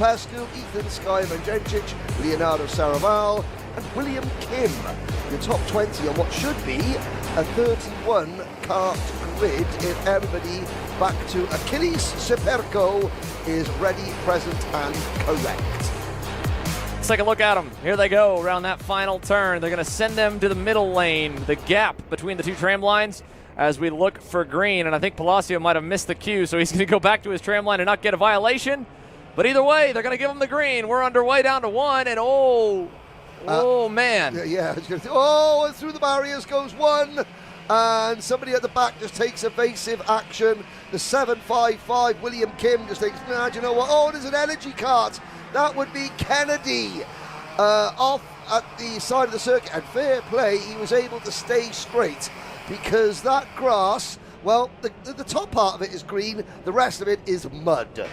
Popescu, Ethan Sky-Manjencic, Leonardo Saraval, and William Kim. Your top 20 on what should be a 31 kart grid if everybody back to Achilles Superco is ready, present, and correct. Let's take a look at them. Here they go around that final turn. They're going to send them to the middle lane, the gap between the two tram lines, as we look for green. And I think Palacio might have missed the cue, so he's going to go back to his tram line and not get a violation. But either way, they're going to give him the green. We're underway down to one, and man. Yeah, and through the barriers goes one. And somebody at the back just takes evasive action. The 755, William Kim, just thinks, nah, do you know what? Oh, there's an energy cart. That would be Kennedy off at the side of the circuit. And fair play, he was able to stay straight because that grass, well, the top part of it is green, the rest of it is mud.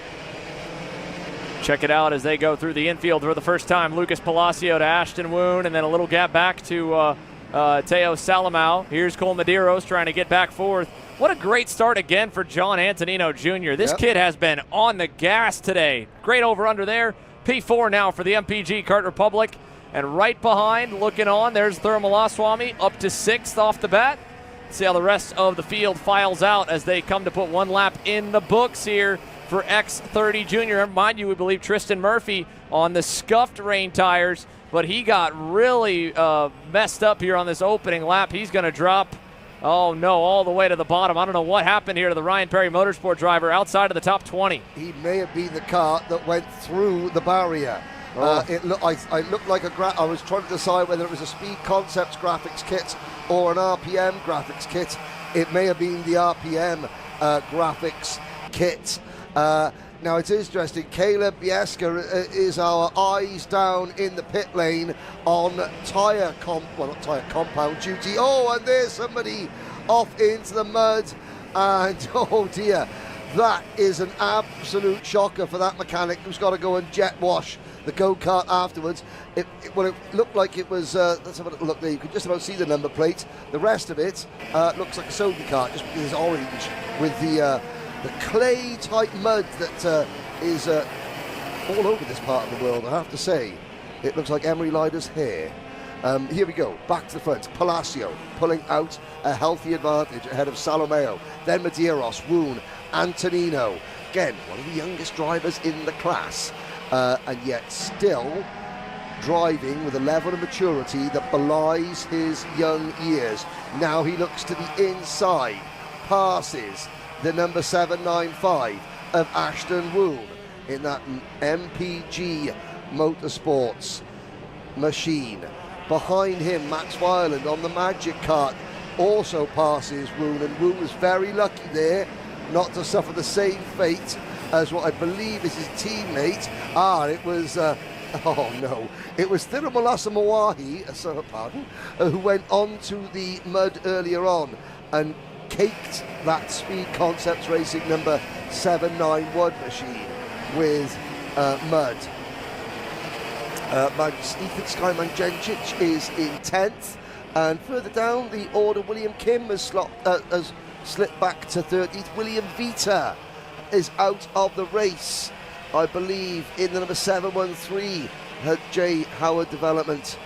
Check it out as they go through the infield for the first time. Lucas Palacio to Ashton Woon, and then a little gap back to theosalomao. Here's Cole Medeiros trying to get back forth. What a great start again for John Antonino Jr. This kid has been on the gas today. Great over-under there. P4 now for the MPG Kart Republic. And right behind, looking on, there's Thurmalaswamy up to 6th off the bat. See how the rest of the field files out as they come to put one lap in the books here for X30 Jr. Mind you, we believe Tristan Murphy on the scuffed rain tires, but he got really messed up here on this opening lap. He's going to drop, oh no, all the way to the bottom. I don't know what happened here to the Ryan Perry Motorsport driver outside of the top 20. He may have been the cart that went through the barrier. It looked like I was trying to decide whether it was a Speed Concepts graphics kit or an RPM graphics kit. It may have been the RPM graphics kit. Now it's interesting, Caleb Bieska is our eyes down in the pit lane on compound duty. Oh, and there's somebody off into the mud, and oh dear, that is an absolute shocker for that mechanic who's got to go and jet wash the go-kart afterwards. It looked like it was, let's have a little look there, you could just about see the number plate. The rest of it looks like a soda cart, just because it's orange with the clay-type mud that is all over this part of the world, I have to say. It looks like Emery Lyder's hair. Here we go, back to the front. Palacio pulling out a healthy advantage ahead of Salomao. Then Medeiros, Woon, Antonino. Again, one of the youngest drivers in the class, and yet still driving with a level of maturity that belies his young years. Now he looks to the inside, passes the number 795 of Ashton Woon in that MPG Motorsports machine. Behind him, Max Weiland on the Magic Kart also passes Woon, and Woon was very lucky there not to suffer the same fate as what I believe is his teammate. It was oh no, it was Thirumolasa Mawahi, who went onto the mud earlier on and caked that Speed Concepts Racing number 791 machine with mud. Ethan Sky-Manjencic is in 10th, and further down the order, William Kim has slipped back to 13th. William Vita is out of the race, I believe, in the number 713 J. Howard Development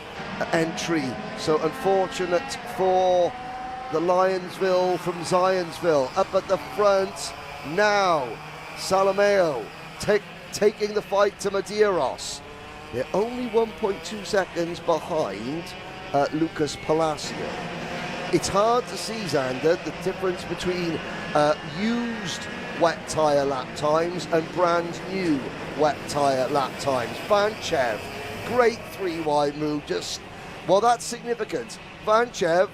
entry. So unfortunate for the Lionsville from Zionsville. Up at the front now, Salomao taking the fight to Medeiros. They're only 1.2 seconds behind Lucas Palacio. It's hard to see, Xander, the difference between used wet tyre lap times and brand new wet tyre lap times. Vanchev, great 3-wide move, well, that's significant. Vanchev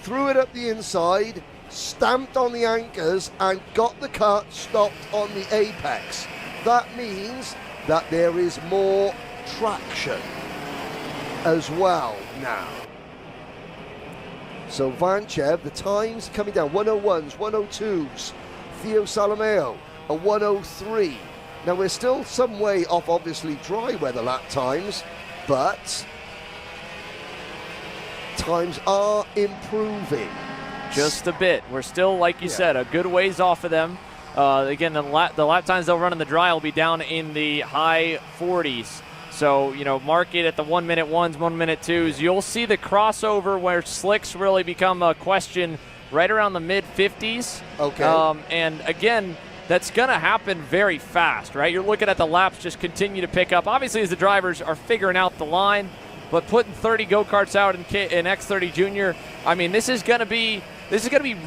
threw it up the inside, stamped on the anchors, and got the kart stopped on the apex. That means that there is more traction as well now. So Vanchev, the times coming down, 101s, 102s. theosalomao, a 103. Now we're still some way off, obviously, dry weather lap times, but times are improving. Just a bit. We're still, like you said, a good ways off of them. Again, the lap times they'll run in the dry will be down in the high 40s. So, mark it at the 1 minute ones, 1 minute twos. You'll see the crossover where slicks really become a question right around the mid 50s. Okay. And again, that's going to happen very fast, right? You're looking at the laps just continue to pick up. Obviously, as the drivers are figuring out the line, but putting 30 go-karts out in X30 Junior, I mean, this is going to be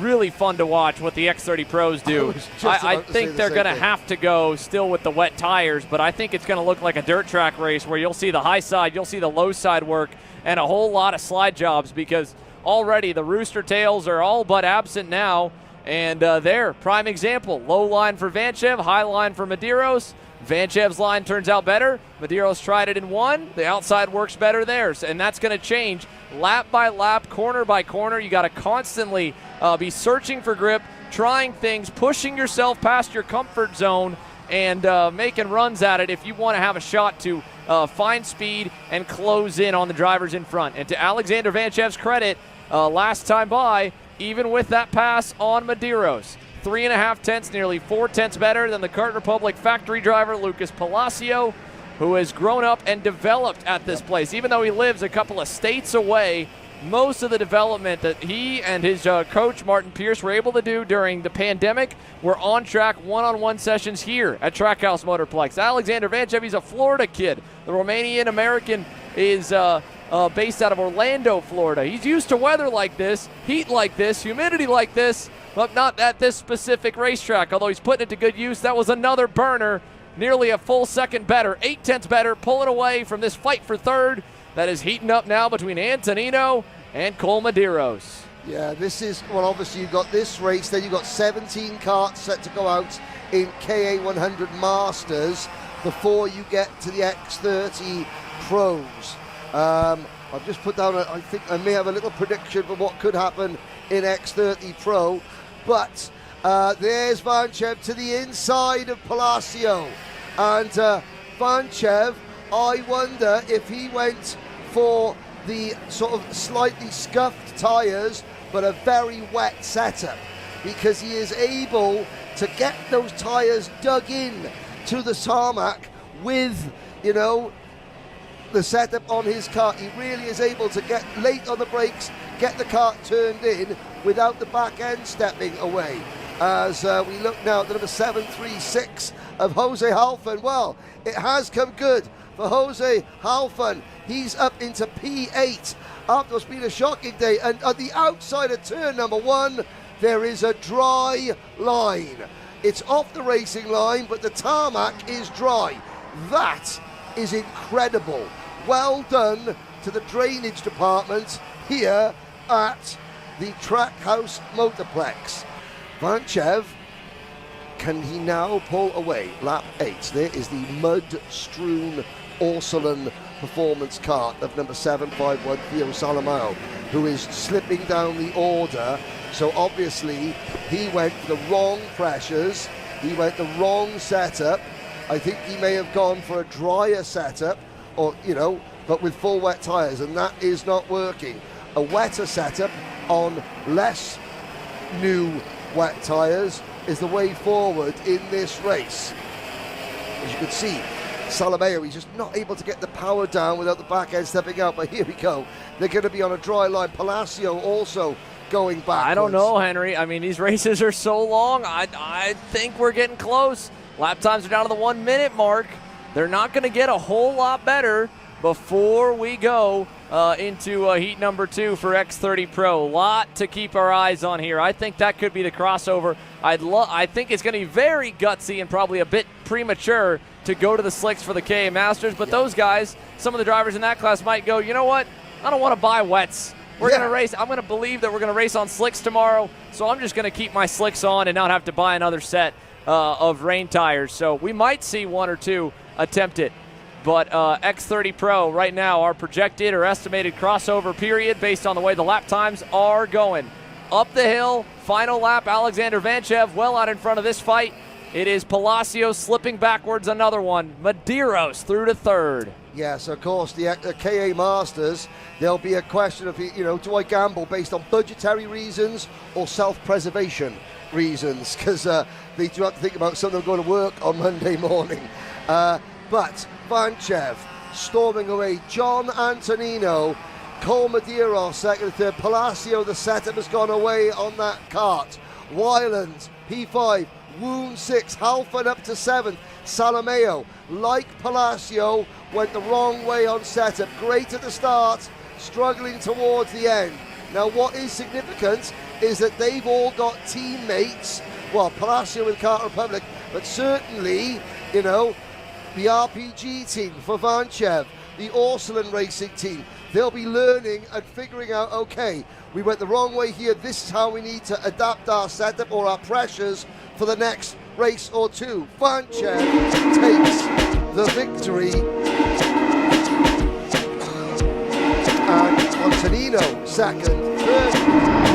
really fun to watch what the X30 Pros do. I think they're going to have to go still with the wet tires, but I think it's going to look like a dirt track race where you'll see the high side, you'll see the low side work, and a whole lot of slide jobs because already the rooster tails are all but absent now. And there, prime example, low line for Vanchev, high line for Medeiros. Vanchev's line turns out better. Medeiros tried it in one. The outside works better there, and that's going to change lap by lap, corner by corner. You got to constantly be searching for grip, trying things, pushing yourself past your comfort zone, and making runs at it if you want to have a shot to find speed and close in on the drivers in front. And to Alexander Vanchev's credit, last time by, even with that pass on Medeiros, 3.5 tenths, nearly 4 tenths better than the Kart Republic factory driver Lucas Palacio, who has grown up and developed at this place. Even though he lives a couple of states away, most of the development that he and his coach Martin Pierce were able to do during the pandemic were on track one-on-one sessions here at Trackhouse Motorplex. Alexander Vanchev, he's a Florida kid. The Romanian-American is based out of Orlando, Florida. He's used to weather like this, heat like this, humidity like this, but not at this specific racetrack. Although he's putting it to good use, that was another burner, nearly a full second better, 8 tenths better, pulling away from this fight for third that is heating up now between Antonino and Cole Medeiros. Yeah, this is, well, obviously you've got this race, then you've got 17 karts set to go out in KA100 Masters before you get to the X30 Pros. I've just put down, I think I may have a little prediction for what could happen in X30 Pro, but there's Vanchev to the inside of Palacio, and Vanchev, I wonder if he went for the sort of slightly scuffed tyres but a very wet setup, because he is able to get those tyres dug in to the tarmac with, the setup on his car. He really is able to get late on the brakes, get the car turned in without the back end stepping away. As we look now at the number 736 of Jose Halfon. Well, it has come good for Jose Halfon. He's up into P8 after what's been a shocking day. And at the outside of turn number 1, there is a dry line. It's off the racing line, but the tarmac is dry. That is incredible. Well done to the drainage department here at the Trackhouse Motorplex. Vanchev, can he now pull away? Lap 8. There is the mud-strewn Orsolan performance kart of number 751, theosalomao, who is slipping down the order. So obviously he went for the wrong pressures, he went the wrong setup. I think he may have gone for a drier setup, or but with full wet tyres, and that is not working. A wetter setup on less new wet tyres is the way forward in this race. As you can see, Salomao, he's just not able to get the power down without the back end stepping out, but here we go. They're going to be on a dry line. Palacio also going backwards. I don't know, Henry. I mean, these races are so long. I think we're getting close. Lap times are down to the 1 minute mark. They're not going to get a whole lot better before we go into heat number 2 for X30 Pro. A lot to keep our eyes on here. I think that could be the crossover. I think it's going to be very gutsy and probably a bit premature to go to the slicks for the KA Masters, but those guys, some of the drivers in that class might go, you know what? I don't want to buy wets. We're going to race. I'm going to believe that we're going to race on slicks tomorrow, so I'm just going to keep my slicks on and not have to buy another set of rain tires. So we might see 1 or 2 attempt it. But X30 Pro right now, our projected or estimated crossover period based on the way the lap times are going. Up the hill, final lap, Alexander Vanchev well out in front of this fight. It is Palacio slipping backwards, another one. Medeiros through to third. Yes, of course, the KA Masters, there'll be a question of, do I gamble based on budgetary reasons or self-preservation reasons? Because they do have to think about some of them going to work on Monday morning. But Vanchev storming away, John Antonino, Cole Medeiros second and third, Palacio, the setup has gone away on that kart. Wyland, P5, Wound 6, Halford up to 7th, Salomao, like Palacio, went the wrong way on setup. Great at the start, struggling towards the end. Now what is significant is that they've all got teammates, well, Palacio with Kart Republic, but certainly, the RPG team for Vanchev, the Orsolin Racing team, they'll be learning and figuring out, okay, we went the wrong way here, this is how we need to adapt our setup or our pressures for the next race or two. Vanchev takes the victory. And Antonino second, third.